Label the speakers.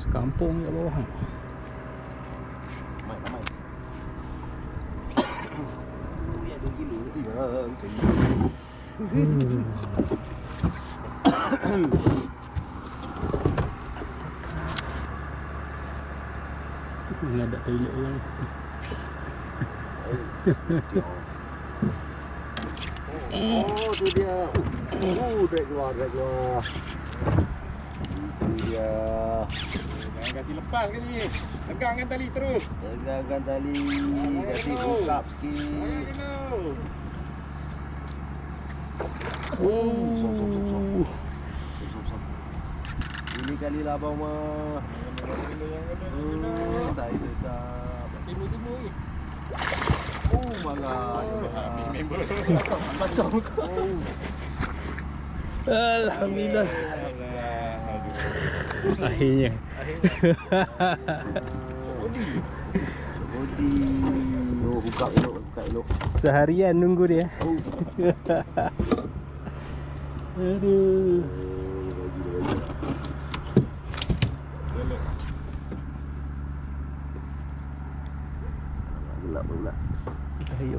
Speaker 1: Sekampung kat bawah.
Speaker 2: Ramai, ramai. Ya, 2 kilo tadi bang.
Speaker 1: Mengadap toilet orang.
Speaker 2: Oh, tu dia. Drag keluar, drag keluar. Itu dia.
Speaker 3: Jangan kasi lepas ke ni. Tegangkan tali terus.
Speaker 2: Tegangkan tali. Kasih buka sikit.
Speaker 1: Oh.
Speaker 2: Ini kali lah abang mah. Saya sedap.
Speaker 3: Timur-timur ni.
Speaker 2: Oh, mangga.
Speaker 3: Member.
Speaker 1: Alhamdulillah. Akhirnya.
Speaker 2: Bodi. Oh, buka elok, buka elok.
Speaker 1: Seharian nunggu dia.
Speaker 2: Oh.
Speaker 1: Aduh.
Speaker 2: Gelap pula.
Speaker 1: Ayo.